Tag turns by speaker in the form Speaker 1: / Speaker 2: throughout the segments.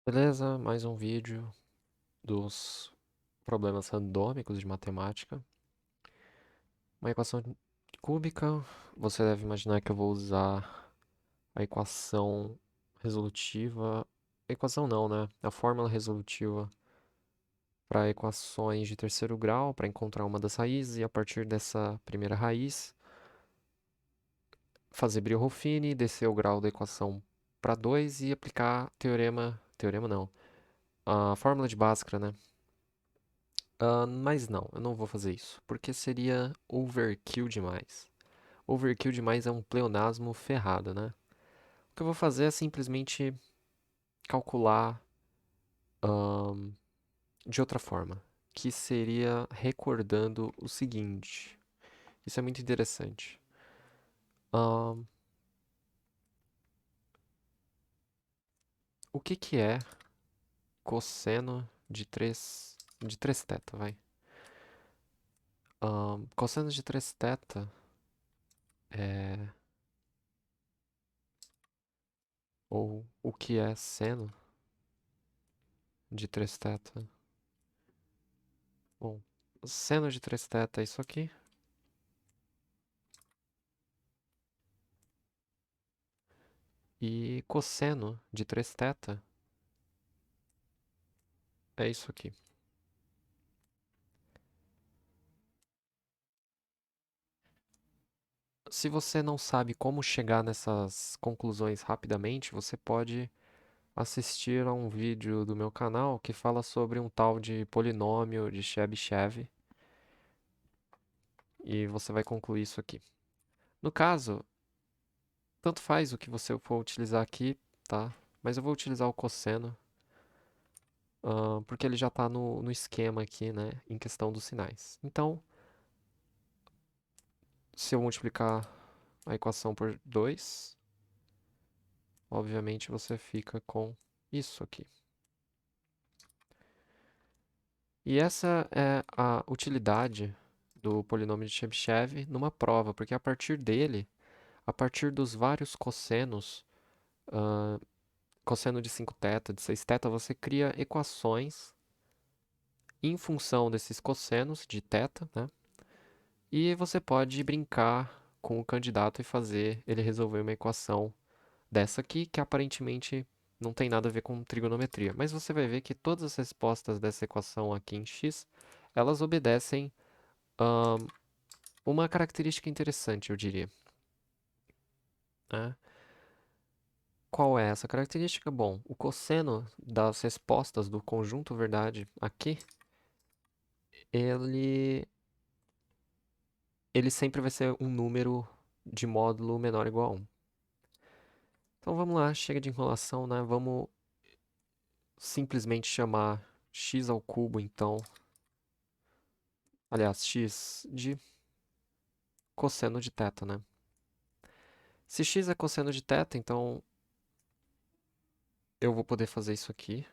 Speaker 1: Beleza, mais um vídeo dos problemas randômicos de matemática. Uma equação cúbica, você deve imaginar que eu vou usar a equação resolutiva. Equação não, né? A fórmula resolutiva para equações de terceiro grau, para encontrar uma das raízes, e a partir dessa primeira raiz, fazer Brillo-Ruffini, descer o grau da equação para 2 e aplicar teorema. Teorema não. A fórmula de Bhaskara, né? Mas não, eu não vou fazer isso, porque seria overkill demais. Overkill demais é um pleonasmo ferrado, né? O que eu vou fazer é simplesmente calcular de outra forma, que seria recordando o seguinte. Isso é muito interessante. Ahn, o que que é cosseno de 3 θ, vai? Cosseno de 3 θ é... Ou o que é seno de 3 θ? Bom, seno de 3 θ é isso aqui. E cosseno de 3 θ é isso aqui. Se você não sabe como chegar nessas conclusões rapidamente, você pode assistir a um vídeo do meu canal que fala sobre um tal de polinômio de Chebyshev e você vai concluir isso aqui. No caso, tanto faz o que você for utilizar aqui, tá? Mas eu vou utilizar o cosseno, porque ele já está no esquema aqui, né? Em questão dos sinais. Então, se eu multiplicar a equação por 2, obviamente você fica com isso aqui. E essa é a utilidade do polinômio de Chebyshev numa prova, porque a partir dele, a partir dos vários cossenos, ah, cosseno de 5 θ, de 6 θ, você cria equações em função desses cossenos de θ, né? E você pode brincar com o candidato e fazer ele resolver uma equação dessa aqui, que aparentemente não tem nada a ver com trigonometria. Mas você vai ver que todas as respostas dessa equação aqui em x, elas obedecem uma característica interessante, eu diria. Né? Qual é essa característica? Bom, o cosseno das respostas do conjunto verdade aqui, ele, ele sempre vai ser um número de módulo menor ou igual a 1. Então vamos lá, chega de enrolação, né? Vamos simplesmente chamar x ao cubo, então. Aliás, x de cosseno de θ, né? Se x é cosseno de θ, então eu vou poder fazer isso aqui.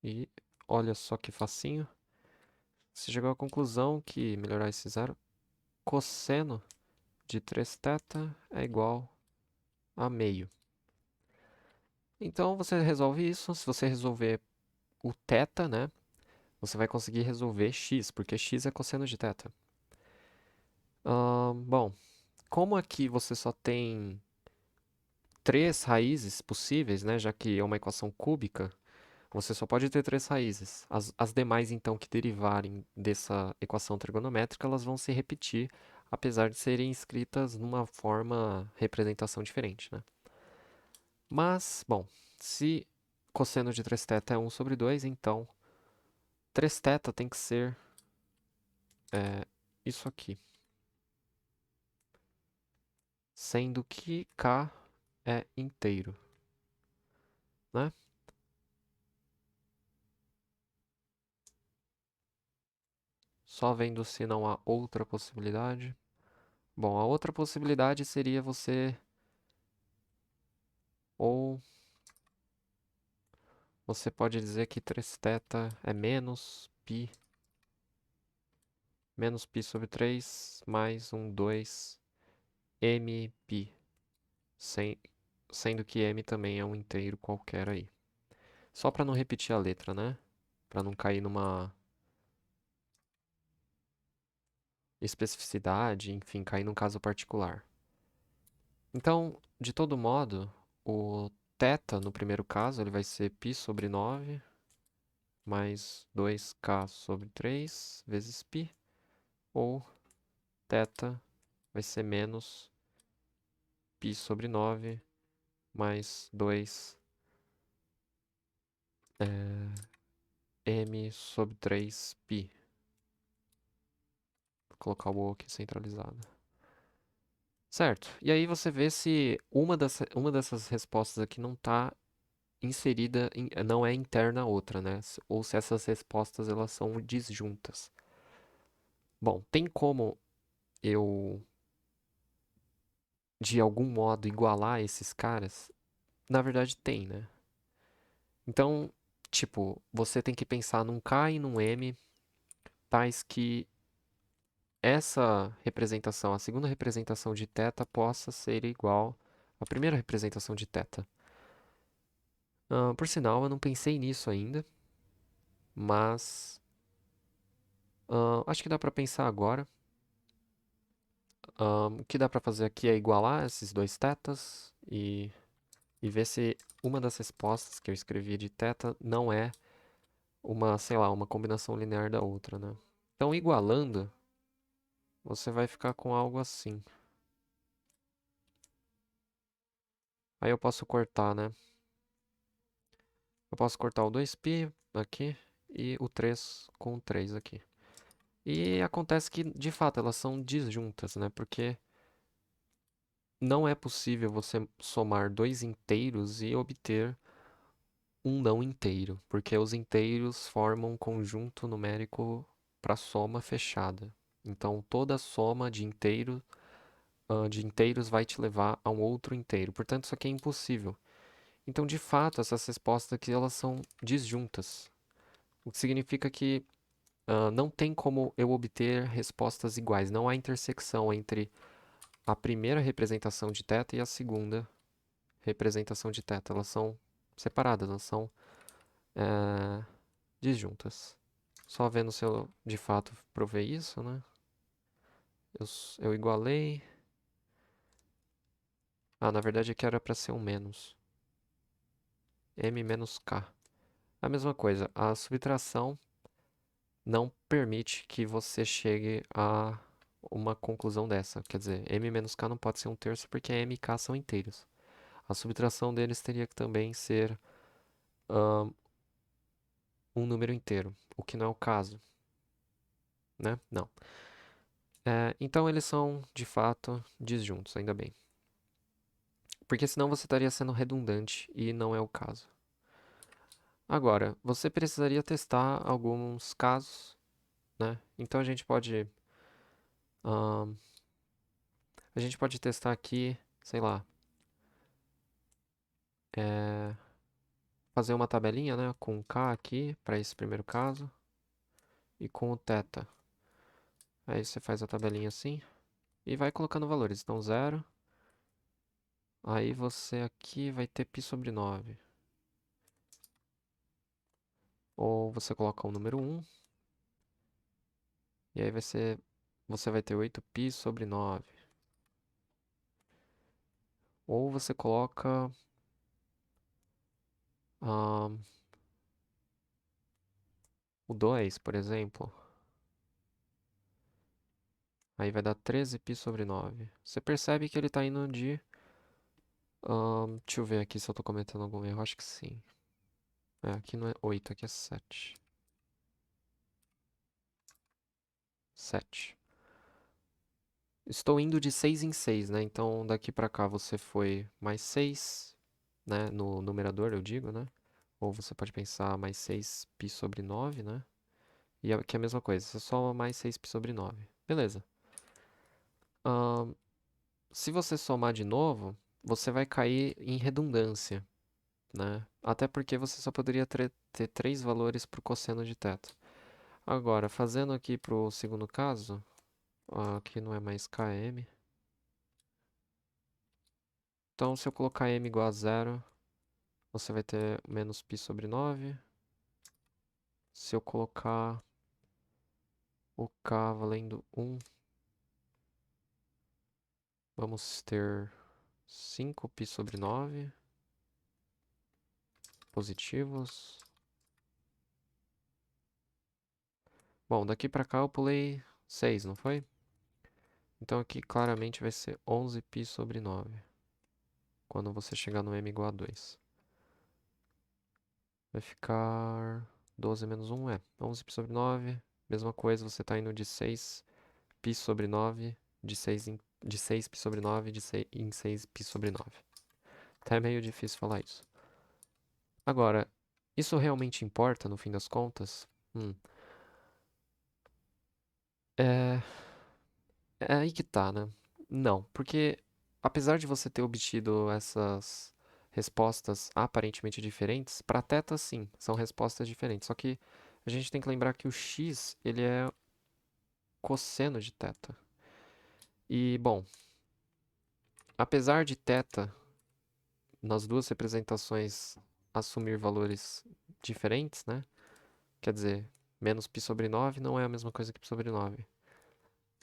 Speaker 1: E olha só que facinho. Você chegou à conclusão que melhorar esse zero, cosseno de 3θ é igual a meio. Então você resolve isso. Se você resolver o θ, né, você vai conseguir resolver x, porque x é cosseno de θ. Bom, como aqui você só tem 3 raízes possíveis, né, já que é uma equação cúbica, você só pode ter 3 raízes. As demais, então, que derivarem dessa equação trigonométrica, elas vão se repetir, apesar de serem escritas numa forma, representação diferente, né? Mas, bom, se cosseno de 3θ é 1 sobre 2, então 3θ tem que ser isso aqui. Sendo que k é inteiro, né? Só vendo se não há outra possibilidade. Bom, a outra possibilidade seria você ou você pode dizer que 3θ é menos π sobre 3 mais um 2 mπ sem, sendo que m também é um inteiro qualquer aí. Só para não repetir a letra, né? Para não cair numa especificidade, enfim, cair num caso particular. Então, de todo modo, o θ no primeiro caso ele vai ser π sobre 9 mais 2k sobre 3 vezes π, ou θ vai ser menos π sobre 9 mais 2 m sobre 3π. Vou colocar o O aqui centralizado. Certo. E aí você vê se uma dessas respostas aqui não está inserida, não é interna à outra, né? Ou se essas respostas elas são disjuntas. Bom, tem como eu, de algum modo, igualar esses caras? Na verdade, tem, né? Então, tipo, você tem que pensar num K e num M, tais que essa representação, a segunda representação de θ, possa ser igual à primeira representação de θ. Por sinal, eu não pensei nisso ainda, mas acho que dá para pensar agora. O que dá para fazer aqui é igualar esses dois θs e ver se uma das respostas que eu escrevi de θ não é uma, sei lá, uma combinação linear da outra, né? Então, igualando, você vai ficar com algo assim. Aí eu posso cortar, né? Eu posso cortar o 2π aqui e o 3 com o 3 aqui. E acontece que, de fato, elas são disjuntas, né? Porque não é possível você somar dois inteiros e obter um não inteiro, porque os inteiros formam um conjunto numérico para soma fechada. Então, toda soma de inteiros vai te levar a um outro inteiro. Portanto, isso aqui é impossível. Então, de fato, essas respostas aqui elas são disjuntas, o que significa que não tem como eu obter respostas iguais. Não há intersecção entre a primeira representação de θ e a segunda representação de θ. Elas são separadas, elas são disjuntas. Só vendo se eu de fato provei isso, né? Eu igualei. Na verdade aqui era para ser um menos. M menos K. A mesma coisa, a subtração não permite que você chegue a uma conclusão dessa. Quer dizer, M menos K não pode ser um terço porque M e K são inteiros. A subtração deles teria que também ser um número inteiro, o que não é o caso, né? Não. Então eles são, de fato, disjuntos, ainda bem. Porque senão você estaria sendo redundante e não é o caso. Agora, você precisaria testar alguns casos, né? Então a gente pode testar aqui, sei lá, fazer uma tabelinha, né, com K aqui para esse primeiro caso e com o θ. Aí você faz a tabelinha assim e vai colocando valores. Então 0. Aí você aqui vai ter π sobre 9. Ou você coloca o número 1. E aí você vai ter 8π sobre 9. Ou você coloca o 2, por exemplo. Aí vai dar 13π sobre 9. Você percebe que ele está indo de... deixa eu ver aqui se eu estou cometendo algum erro. Acho que sim. Aqui não é 8, aqui é 7. 7. Estou indo de 6 em 6, né? Então daqui para cá você foi mais 6, né? No numerador eu digo, né? Ou você pode pensar mais 6π sobre 9, né? E aqui é a mesma coisa, você soma mais 6π sobre 9. Beleza. Se você somar de novo, você vai cair em redundância, né? Até porque você só poderia ter três valores para o cosseno de θ. Agora, fazendo aqui para o segundo caso, aqui não é mais km. Então, se eu colocar m igual a zero, você vai ter menos π sobre 9. Se eu colocar o k valendo 1, vamos ter 5π sobre 9 positivos. Bom, daqui para cá eu pulei 6, não foi? Então aqui claramente vai ser 11π sobre 9, quando você chegar no m igual a 2. Vai ficar 12 menos 1, 11π sobre 9. Mesma coisa, você está indo de 6π sobre 9, de 6π sobre 9 em 6π sobre 9. Até é meio difícil falar isso. Agora, isso realmente importa no fim das contas? É, é aí que tá, né? Não, porque apesar de você ter obtido essas respostas aparentemente diferentes, para θ sim, são respostas diferentes. Só que a gente tem que lembrar que o x, ele é cosseno de θ. E, bom, apesar de θ nas duas representações assumir valores diferentes, né? Quer dizer, menos π sobre 9 não é a mesma coisa que π sobre 9.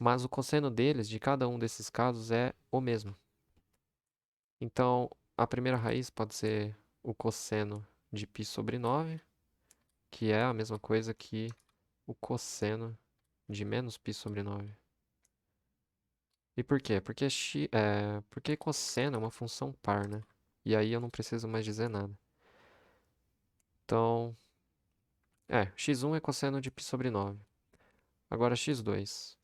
Speaker 1: Mas o cosseno deles, de cada um desses casos, é o mesmo. Então, a primeira raiz pode ser o cosseno de π sobre 9, que é a mesma coisa que o cosseno de menos π sobre 9. E por quê? Porque cosseno é uma função par, né? E aí eu não preciso mais dizer nada. Então, x1 é cosseno de π sobre 9. Agora x2.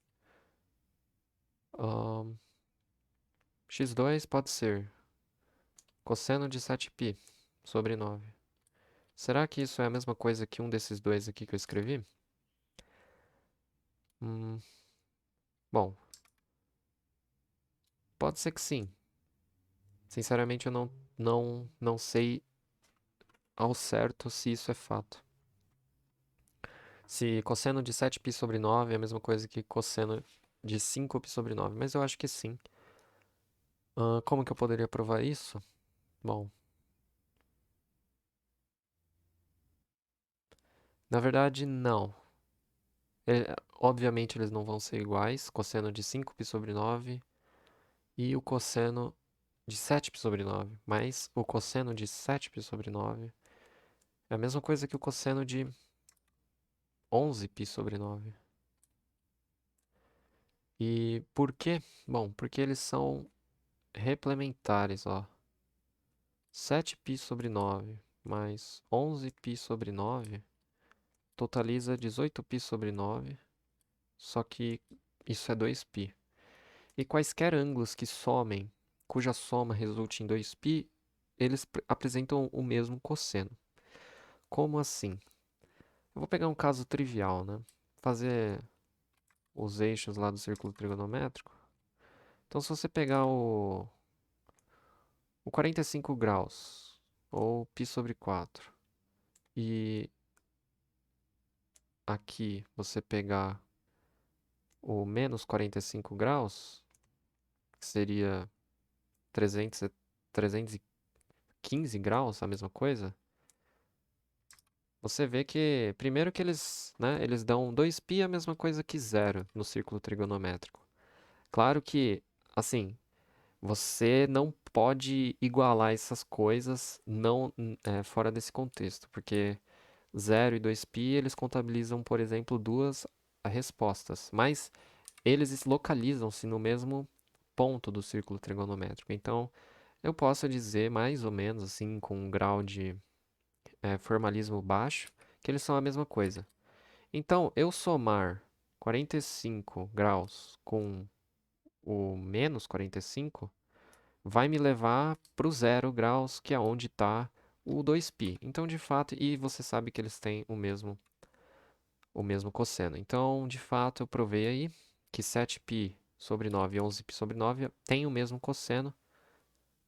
Speaker 1: X2 pode ser cosseno de 7π sobre 9. Será que isso é a mesma coisa que um desses dois aqui que eu escrevi? Hum, bom, pode ser que sim. Sinceramente, eu não sei ao certo se isso é fato. Se cosseno de 7π sobre 9 é a mesma coisa que cosseno de 5π sobre 9, mas eu acho que sim. Como que eu poderia provar isso? Bom, na verdade, não. Obviamente, eles não vão ser iguais. Cosseno de 5π sobre 9 e o cosseno de 7π sobre 9. Mas o cosseno de 7π sobre 9 é a mesma coisa que o cosseno de 11π sobre 9. E por quê? Bom, porque eles são replementares, ó. 7π sobre 9 mais 11π sobre 9 totaliza 18π sobre 9, só que isso é 2π. E quaisquer ângulos que somem, cuja soma resulte em 2π, eles apresentam o mesmo cosseno. Como assim? Eu vou pegar um caso trivial, né? Fazer os eixos lá do círculo trigonométrico. Então, se você pegar o 45 graus, ou π sobre 4, e aqui você pegar o menos 45 graus, que seria 315 graus, a mesma coisa, você vê que, primeiro que eles dão 2π a mesma coisa que zero no círculo trigonométrico. Claro que, assim, você não pode igualar essas coisas fora desse contexto, porque 0 e 2π eles contabilizam, por exemplo, duas respostas, mas eles localizam-se no mesmo ponto do círculo trigonométrico. Então, eu posso dizer mais ou menos assim, com um grau de formalismo baixo, que eles são a mesma coisa. Então, eu somar 45 graus com o menos 45 vai me levar para o 0 graus, que é onde está o 2π. Então, de fato, e você sabe que eles têm o mesmo cosseno. Então, de fato, eu provei aí que 7π sobre 9 e 11π sobre 9 têm o mesmo cosseno,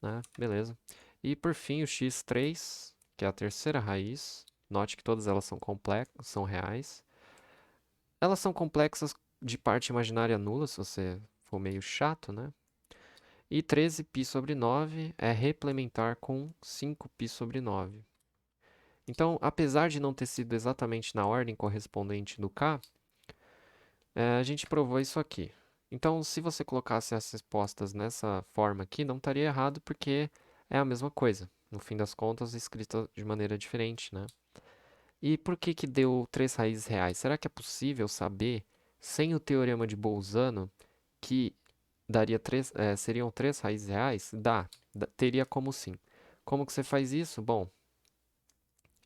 Speaker 1: né? Beleza. E, por fim, o x3, que é a terceira raiz. Note que todas elas são reais. Elas são complexas de parte imaginária nula, se você for meio chato, né? E 13π sobre 9 é replementar com 5π sobre 9. Então, apesar de não ter sido exatamente na ordem correspondente do K, a gente provou isso aqui. Então, se você colocasse as respostas nessa forma aqui, não estaria errado porque é a mesma coisa. No fim das contas, escrita de maneira diferente, né? E por que que deu 3 raízes reais? Será que é possível saber, sem o teorema de Bolzano, que seriam 3 raízes reais? Teria como sim. Como que você faz isso? Bom,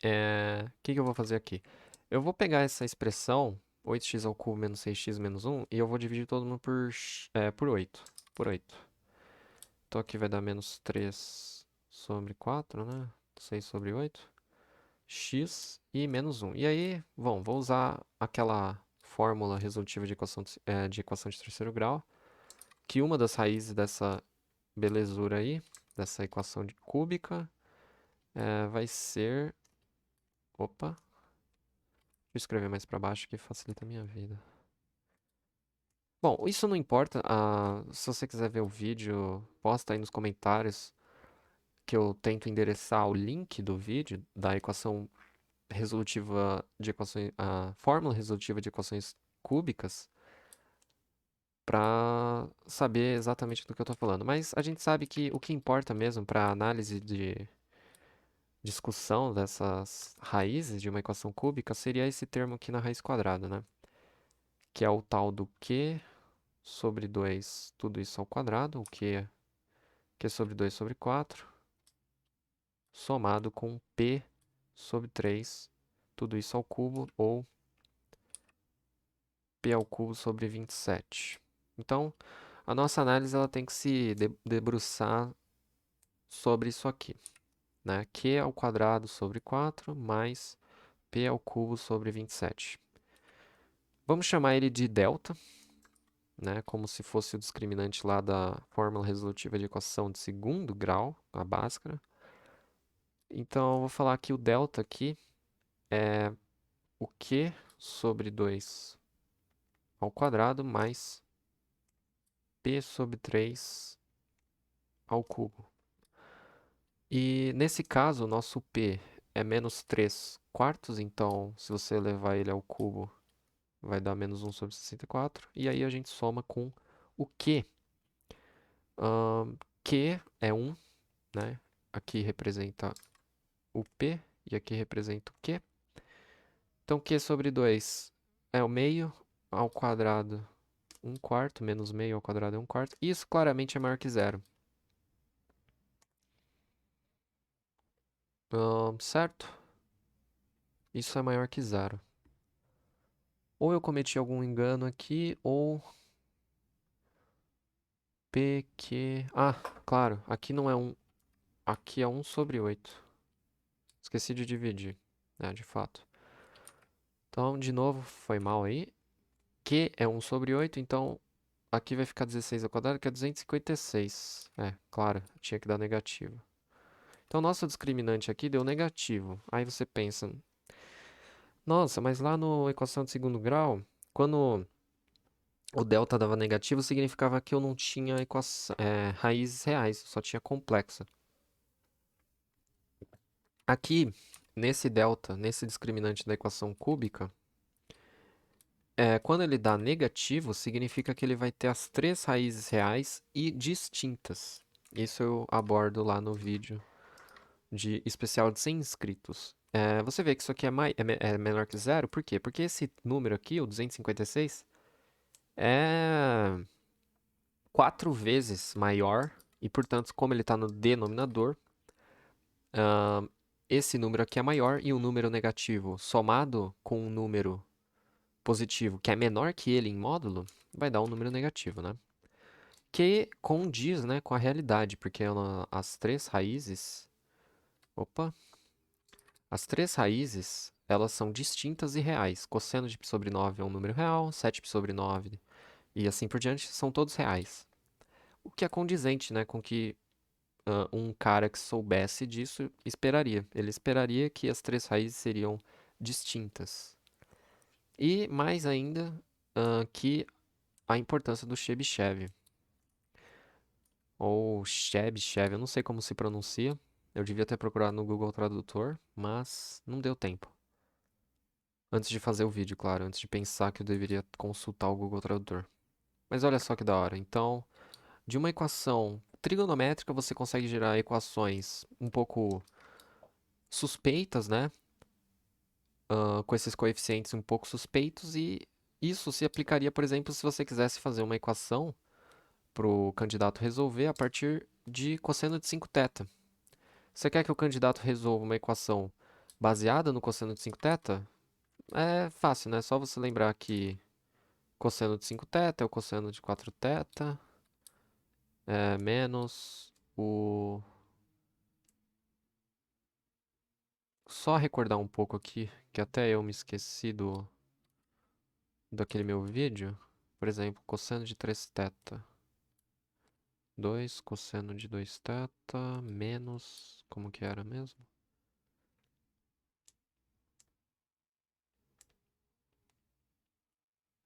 Speaker 1: o que que eu vou fazer aqui? Eu vou pegar essa expressão, 8x ao cubo menos 6x menos 1, e eu vou dividir todo mundo por 8. Por 8. Então aqui vai dar menos 3 sobre 4, né? 6 sobre 8. X e menos 1. E aí, bom, vou usar aquela fórmula resolutiva de equação de terceiro grau, que uma das raízes dessa belezura aí, dessa equação cúbica, vai ser... Opa, deixa eu escrever mais para baixo que facilita a minha vida. Bom, isso não importa. Se você quiser ver o vídeo, posta aí nos comentários que eu tento endereçar o link do vídeo da equação resolutiva de equações, a fórmula resolutiva de equações cúbicas para saber exatamente do que eu estou falando. Mas a gente sabe que o que importa mesmo para a análise de discussão dessas raízes de uma equação cúbica seria esse termo aqui na raiz quadrada, né? Que é o tal do Q sobre 2, tudo isso ao quadrado, o Q sobre 2 sobre 4, somado com P sobre 3, tudo isso ao cubo, ou P ao cubo sobre 27. Então, a nossa análise ela tem que se debruçar sobre isso aqui, né? Q ao quadrado sobre 4 mais P ao cubo sobre 27. Vamos chamar ele de delta, né? Como se fosse o discriminante lá da fórmula resolutiva de equação de segundo grau, a Bhaskara. Então, eu vou falar que o delta aqui é o Q sobre 2 ao quadrado mais P sobre 3 ao cubo. E nesse caso, o nosso P é menos 3 quartos, então se você levar ele ao cubo, vai dar menos 1 sobre 64. E aí a gente soma com o Q. Q é 1, né? Aqui representa o P e aqui representa o Q. Então Q sobre 2 é o meio ao quadrado 1 quarto, menos meio ao quadrado é 1 quarto. Isso claramente é maior que zero. Certo? Isso é maior que zero. Ou eu cometi algum engano aqui, ou PQ... Ah, claro, aqui não é 1. Aqui é 1 sobre 8. Esqueci de dividir, de fato. Então, de novo, foi mal aí. Q é 1 sobre 8, então aqui vai ficar 16 ao quadrado, que é 256. Claro, tinha que dar negativo. Então, nosso discriminante aqui deu negativo. Aí você pensa, nossa, mas lá no equação de segundo grau, quando o delta dava negativo, significava que eu não tinha raízes reais, só tinha complexa. Aqui, nesse delta, nesse discriminante da equação cúbica, quando ele dá negativo, significa que ele vai ter as 3 raízes reais e distintas. Isso eu abordo lá no vídeo de especial de 100 inscritos. Você vê que isso aqui é menor que zero, por quê? Porque esse número aqui, o 256, é 4 vezes maior, e portanto, como ele está no denominador, esse número aqui é maior e um número negativo somado com um número positivo que é menor que ele em módulo, vai dar um número negativo, né? Que condiz, né, com a realidade, porque as 3 raízes... Opa! As 3 raízes, elas são distintas e reais. Cosseno de π sobre 9 é um número real, 7π sobre 9 e assim por diante são todos reais. O que é condizente, né, com que um cara que soubesse disso esperaria. Ele esperaria que as 3 raízes seriam distintas. E mais ainda, que a importância do Chebyshev. ou Chebyshev, eu não sei como se pronuncia. Eu devia ter procurado no Google Tradutor, mas não deu tempo. Antes de fazer o vídeo, claro, antes de pensar que eu deveria consultar o Google Tradutor. Mas olha só que da hora. Então, de uma equação trigonométrica, você consegue gerar equações um pouco suspeitas, né? Com esses coeficientes um pouco suspeitos, e isso se aplicaria, por exemplo, se você quisesse fazer uma equação para o candidato resolver a partir de cosseno de 5θ. Você quer que o candidato resolva uma equação baseada no cosseno de 5θ? É fácil, né? É só você lembrar que cosseno de 5θ é o cosseno de 4θ, menos o... Só recordar um pouco aqui, que até eu me esqueci daquele meu vídeo. Por exemplo, cosseno de 3θ. 2 cosseno de 2θ menos... Como que era mesmo?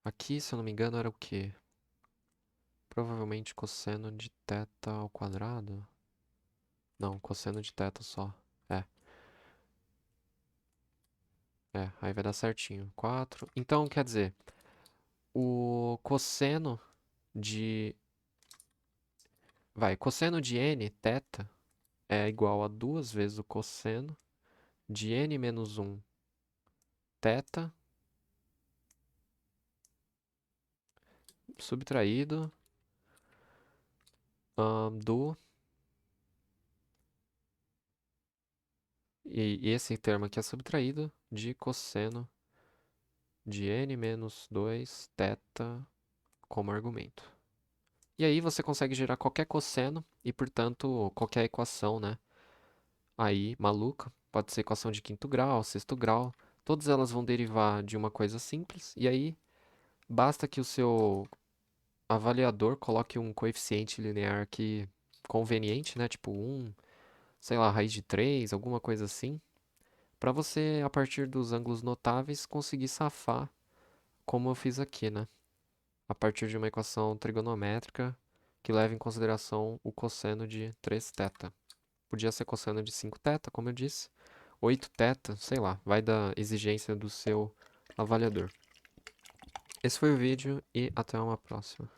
Speaker 1: Aqui, se eu não me engano, era o quê? Provavelmente cosseno de θ ao quadrado? Não, cosseno de θ só. É, aí vai dar certinho. 4. Então, quer dizer, o cosseno de... cosseno de n, θ, é igual a 2 vezes o cosseno de n menos 1 θ subtraído do... E esse termo aqui é subtraído de cosseno de n menos 2 θ como argumento. E aí você consegue gerar qualquer cosseno e, portanto, qualquer equação, né? Aí, maluca, pode ser equação de quinto grau, sexto grau, todas elas vão derivar de uma coisa simples, e aí basta que o seu avaliador coloque um coeficiente linear aqui conveniente, né? Tipo 1, sei lá, raiz de 3, alguma coisa assim, para você, a partir dos ângulos notáveis, conseguir safar como eu fiz aqui, né? A partir de uma equação trigonométrica que leva em consideração o cosseno de 3θ. Podia ser cosseno de 5θ, como eu disse, 8θ, sei lá, vai da exigência do seu avaliador. Esse foi o vídeo e até uma próxima.